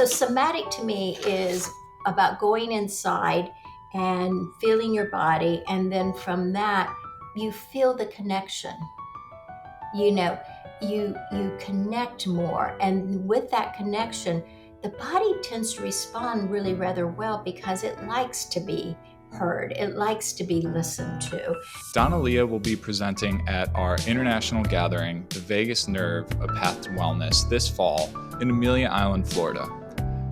So somatic to me is about going inside and feeling your body, and then from that you feel the connection. You know, you connect more, and with that connection, the body tends to respond really rather well because it likes to be heard. It likes to be listened to. Donnalea will be presenting at our international gathering, The Vagus Nerve, A Path to Wellness, this fall in Amelia Island, Florida.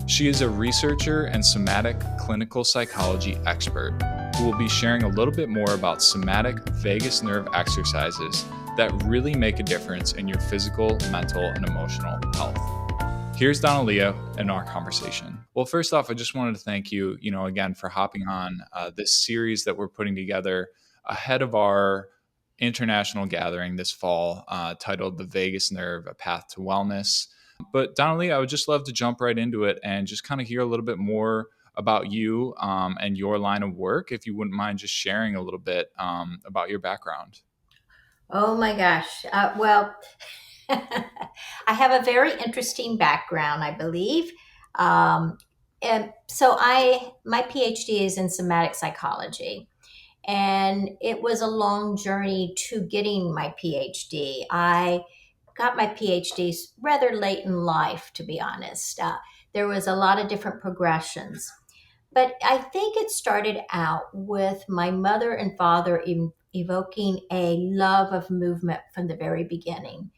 She is a researcher and somatic clinical psychology expert who will be sharing a little bit more about somatic vagus nerve exercises that really make a difference in your physical, mental, and emotional health. Here's Donnalea in our conversation. Well, first off, I just wanted to thank you, again, for hopping on this series that we're putting together ahead of our international gathering this fall, titled The Vagus Nerve, A Path to Wellness. But Donnalea, I would just love to jump right into it and just kind of hear a little bit more about you and your line of work, if you wouldn't mind just sharing a little bit about your background. Oh my gosh. Well, I have a very interesting background, I believe. Um, and so my PhD is in somatic psychology, and it was a long journey to getting my PhD. I got my PhD rather late in life, to be honest. There was a lot of different progressions. But I think it started out with my mother and father evoking a love of movement from the very beginning.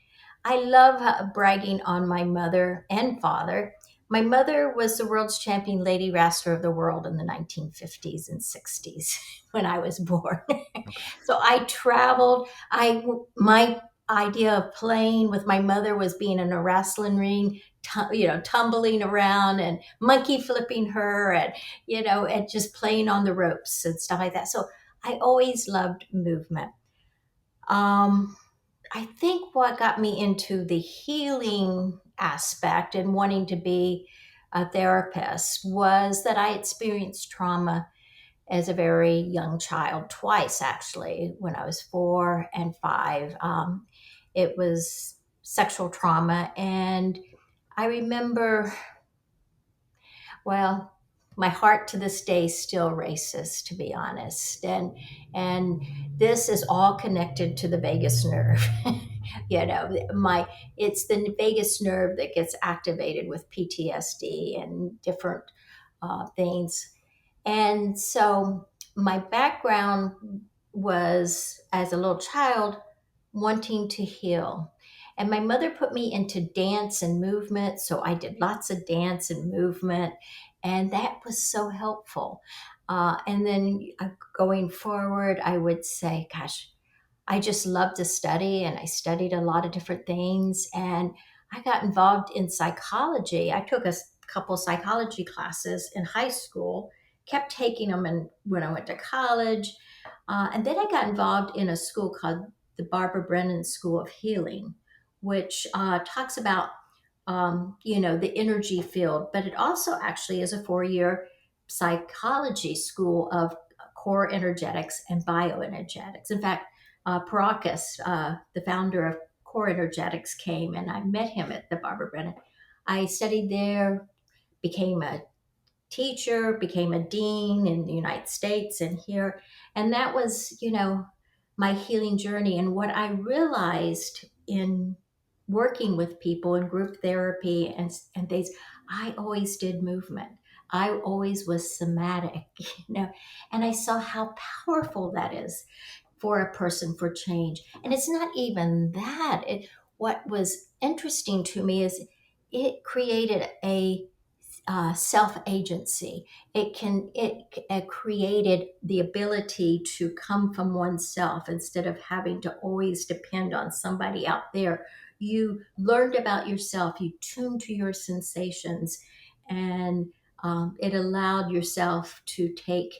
I love bragging on my mother and father. My mother was the world's champion lady wrestler of the world in the 1950s and 60s when I was born. Okay. So I traveled. My idea of playing with my mother was being in a wrestling ring, tumbling around and monkey flipping her, and just playing on the ropes and stuff like that. So I always loved movement. Um, I think what got me into the healing aspect and wanting to be a therapist was that I experienced trauma as a very young child, twice actually, when I was 4 and 5. It was sexual trauma. And I remember, well, my heart to this day still races, to be honest. And this is all connected to the vagus nerve. My it's the vagus nerve that gets activated with PTSD and different things. And so my background was as a little child wanting to heal. And my mother put me into dance and movement. So I did lots of dance and movement. And that was so helpful. And then going forward, I would say, gosh, I just love to study. And I studied a lot of different things. And I got involved in psychology. I took a couple psychology classes in high school, kept taking them when I went to college. And then I got involved in a school called the Barbara Brennan School of Healing, which talks about, the energy field, but it also actually is a 4-year psychology school of core energetics and bioenergetics. In fact, Paracas, the founder of core energetics, came and I met him at the Barbara Brennan. I studied there, became a teacher, became a dean in the United States and here. And that was, my healing journey. And what I realized in working with people in group therapy and things, I always did movement. I always was somatic, and I saw how powerful that is for a person for change. And it's not even that. What was interesting to me is it created a self agency. It created the ability to come from oneself instead of having to always depend on somebody out there. You learned about yourself. You tuned to your sensations, and it allowed yourself to take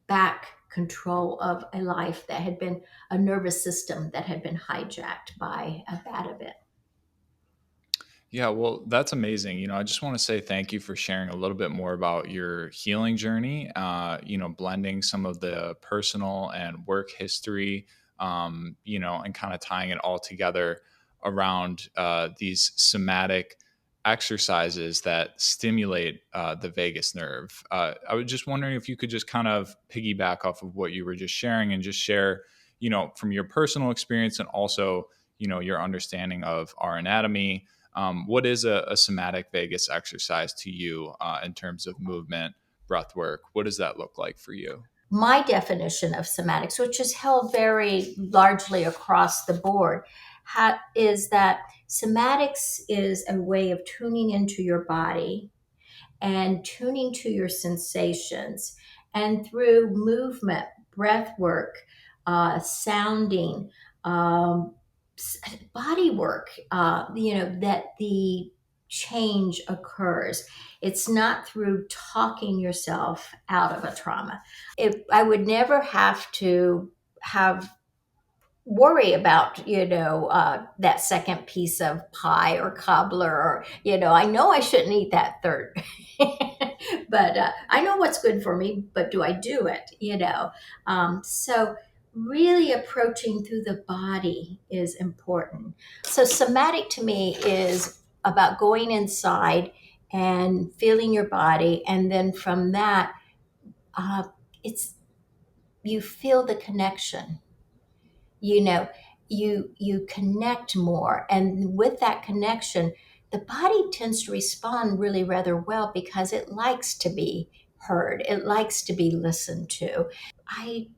back control of a life that had been a nervous system that had been hijacked by a bad event. Yeah, well, that's amazing. I just want to say thank you for sharing a little bit more about your healing journey, blending some of the personal and work history, and kind of tying it all together around these somatic exercises that stimulate the vagus nerve. I was just wondering if you could just kind of piggyback off of what you were just sharing and just share, from your personal experience and also, your understanding of our anatomy. What is a somatic vagus exercise to you in terms of movement, breath work? What does that look like for you? My definition of somatics, which is held very largely across the board, is that somatics is a way of tuning into your body and tuning to your sensations. And through movement, breath work, sounding, um, body work, that the change occurs. It's not through talking yourself out of a trauma. I would never have to have worry about that second piece of pie or cobbler, or I know I shouldn't eat that third. But I know what's good for me, but do I do it? So really approaching through the body is important. So somatic to me is about going inside and feeling your body, and then from that, uh, it's you feel the connection. you know you connect more, and with that connection, the body tends to respond really rather well because it likes to be heard, it likes to be listened to. I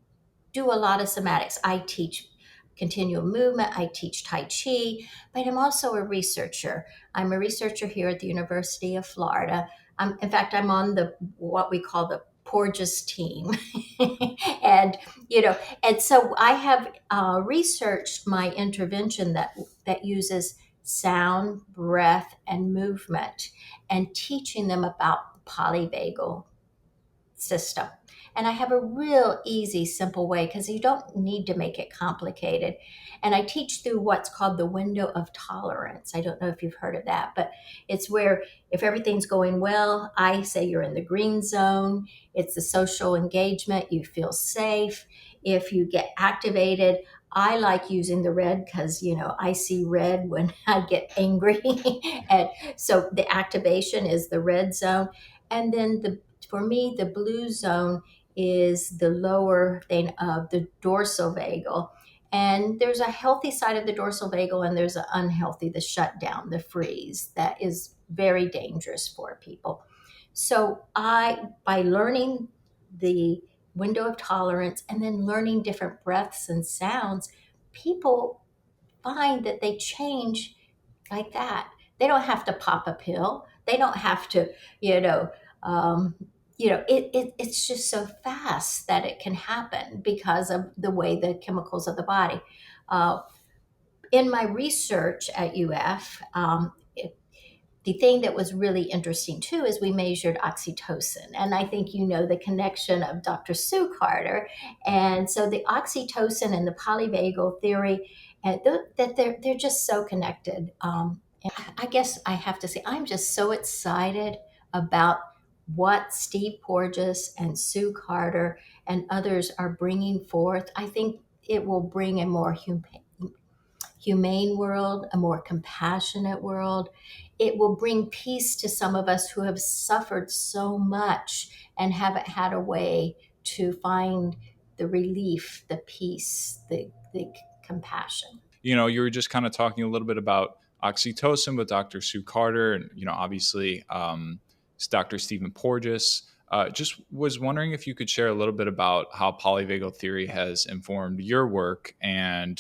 do a lot of somatics. I teach continual movement, I teach Tai Chi, but I'm also a researcher. I'm a researcher here at the University of Florida. In fact, I'm on the what we call the Porges team. and and so I have researched my intervention that uses sound, breath, and movement, and teaching them about polyvagal system. And I have a real easy, simple way because you don't need to make it complicated. And I teach through what's called the window of tolerance. I don't know if you've heard of that, but it's where if everything's going well, I say you're in the green zone. It's the social engagement. You feel safe. If you get activated, I like using the red because, I see red when I get angry. And so the activation is the red zone. And then for me, the blue zone is the lower thing of the dorsal vagal. And there's a healthy side of the dorsal vagal, and there's an unhealthy, the shutdown, the freeze, that is very dangerous for people. So by learning the window of tolerance and then learning different breaths and sounds, people find that they change like that. They don't have to pop a pill. They don't have to, you know, um, it's just so fast that it can happen because of the way the chemicals of the body. Uh, in my research at UF, the thing that was really interesting too is we measured oxytocin, and I think the connection of Dr. Sue Carter, and so the oxytocin and the polyvagal theory, and that they're just so connected. I guess I have to say I'm just so excited about what Steve Porges and Sue Carter and others are bringing forth. I think it will bring a more humane world, a more compassionate world. It will bring peace to some of us who have suffered so much and haven't had a way to find the relief, the peace, the compassion. You were just kind of talking a little bit about oxytocin with Dr. Sue Carter, and obviously it's Dr. Stephen Porges. Just was wondering if you could share a little bit about how polyvagal theory has informed your work and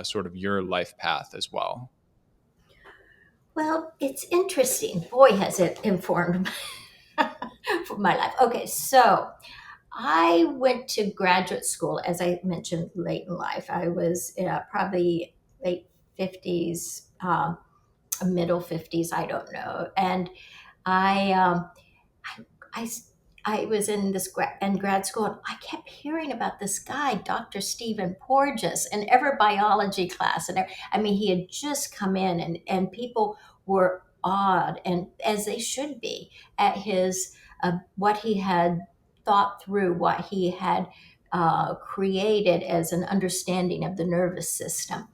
sort of your life path as well. Well, it's interesting. Boy, has it informed my life. Okay, so I went to graduate school, as I mentioned, late in life. I was probably late 50s, middle 50s, I don't know. And I, I, I was in in grad school, and I kept hearing about this guy, Dr. Stephen Porges, in every biology class. And I mean, he had just come in, and people were awed, and as they should be, at his what he had thought through, what he had created as an understanding of the nervous system.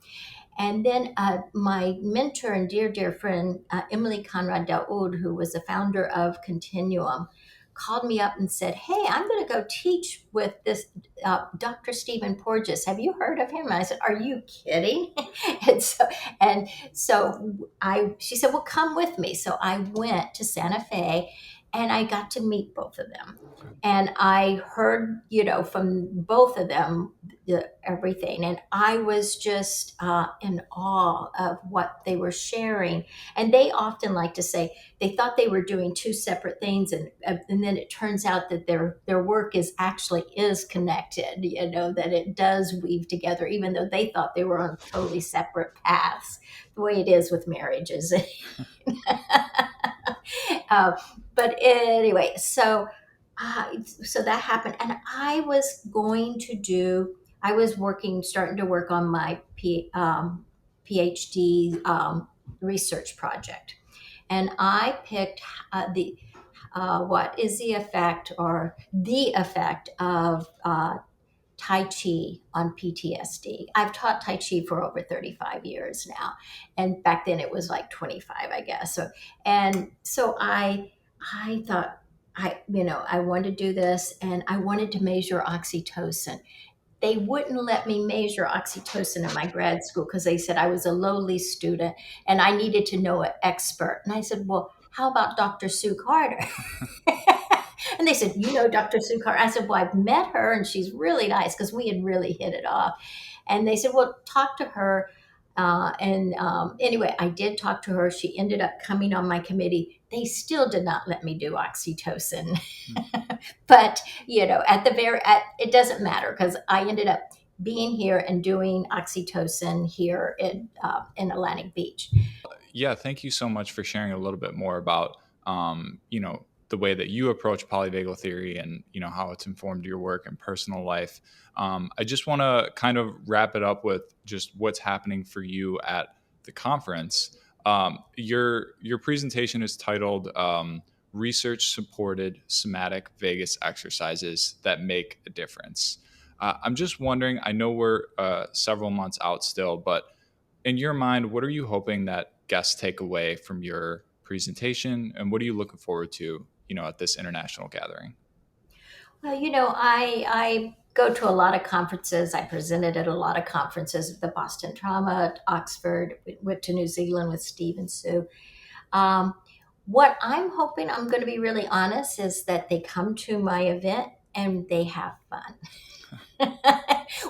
And then my mentor and dear friend, Emily Conrad Daoud, who was the founder of Continuum, called me up and said, "Hey, I'm going to go teach with this Dr. Stephen Porges. Have you heard of him?" And I said, "Are you kidding?" and so, and so she said, "Well, come with me." So I went to Santa Fe, and I got to meet both of them. And I heard, from both of them, everything. And I was just in awe of what they were sharing. And they often like to say they thought they were doing two separate things. And then it turns out that their work is connected, that it does weave together, even though they thought they were on totally separate paths, the way it is with marriages. uh, but anyway, so that happened, and I was starting to work on my PhD research project, and I picked the what is the effect of Tai Chi on PTSD. I've taught Tai Chi for over 35 years now. And back then it was like 25, I guess. So I thought I wanted to do this, and I wanted to measure oxytocin. They wouldn't let me measure oxytocin in my grad school because they said I was a lowly student and I needed to know an expert. And I said, "Well, how about Dr. Sue Carter?" And they said, "You know Dr. Sue Carter?" I said, "Well, I've met her and she's really nice," because we had really hit it off. And they said, "Well, talk to her." Anyway, I did talk to her. She ended up coming on my committee. They still did not let me do oxytocin. But, it doesn't matter because I ended up being here and doing oxytocin here in Atlantic Beach. Yeah, thank you so much for sharing a little bit more about, the way that you approach polyvagal theory and, how it's informed your work and personal life. I just want to kind of wrap it up with just what's happening for you at the conference. Your presentation is titled Research-Supported Somatic Vagus Exercises That Make a Difference. I'm just wondering, I know we're several months out still, but in your mind, what are you hoping that guests take away from your presentation, and what are you looking forward to, at this international gathering? Well, I go to a lot of conferences. I presented at a lot of conferences, the Boston Trauma, Oxford, went to New Zealand with Steve and Sue. Um, what I'm hoping, I'm going to be really honest, is that they come to my event and they have fun.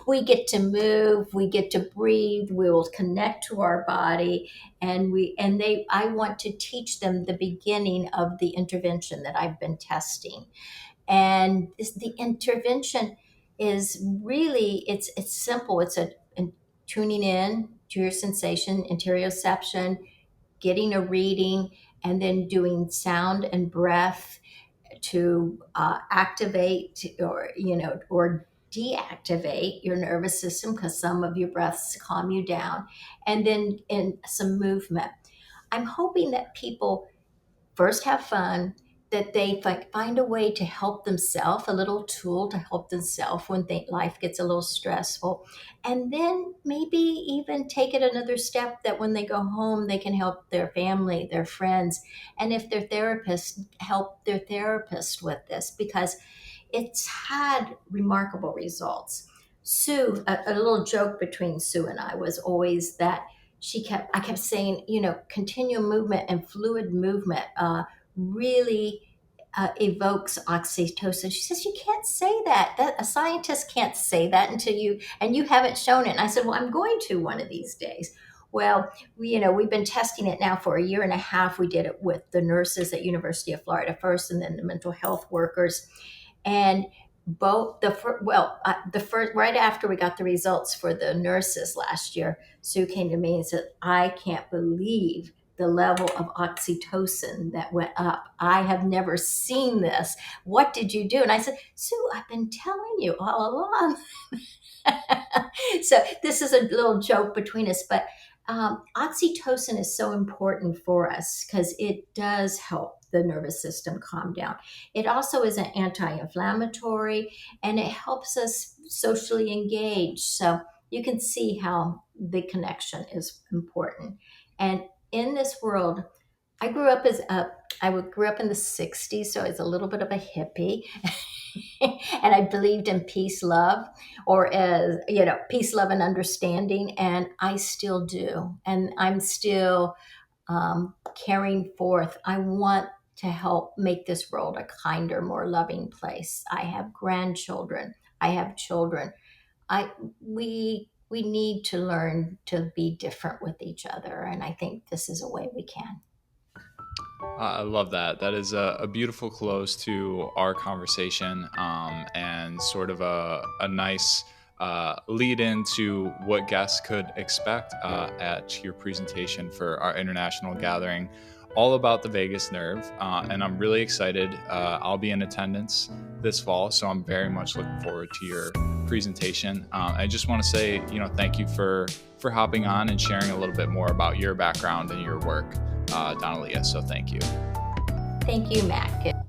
We get to move, we get to breathe, we will connect to our body, I want to teach them the beginning of the intervention that I've been testing. And the intervention is really, it's simple. It's tuning in to your sensation, interoception, getting a reading, and then doing sound and breath to activate or deactivate your nervous system, because some of your breaths calm you down, and then in some movement. I'm hoping that people first have fun, that they find a way to help themselves, a little tool to help themselves when life gets a little stressful, and then maybe even take it another step, that when they go home they can help their family, their friends, and if they're therapists, help their therapist with this, because it's had remarkable results. Sue, a little joke between Sue and I was always that I kept saying, continuum movement and fluid movement really evokes oxytocin. She says, "You can't say that. That a scientist can't say that and you haven't shown it." And I said, "Well, I'm going to one of these days." Well, we've been testing it now for a year and a half. We did it with the nurses at University of Florida first, and then the mental health workers. And the first, right after we got the results for the nurses last year, Sue came to me and said, "I can't believe the level of oxytocin that went up. I have never seen this. What did you do?" And I said, "Sue, I've been telling you all along." So this is a little joke between us, but oxytocin is so important for us because it does help the nervous system calm down. It also is an anti-inflammatory, and it helps us socially engage. So you can see how the connection is important. And in this world, I grew up grew up in the 60s, so I was a little bit of a hippie. And I believed in peace, love, or as, peace, love, and understanding. And I still do. And I'm still carrying forth. I want to help make this world a kinder, more loving place. I have grandchildren. I have children. I we need to learn to be different with each other, and I think this is a way we can. I love that. That is a beautiful close to our conversation, and sort of a nice lead into what guests could expect at your presentation for our international gathering, all about the vagus nerve. And I'm really excited. I'll be in attendance this fall, so I'm very much looking forward to your presentation. I just want to say, thank you for hopping on and sharing a little bit more about your background and your work, Donnalea. So thank you. Thank you, Matt.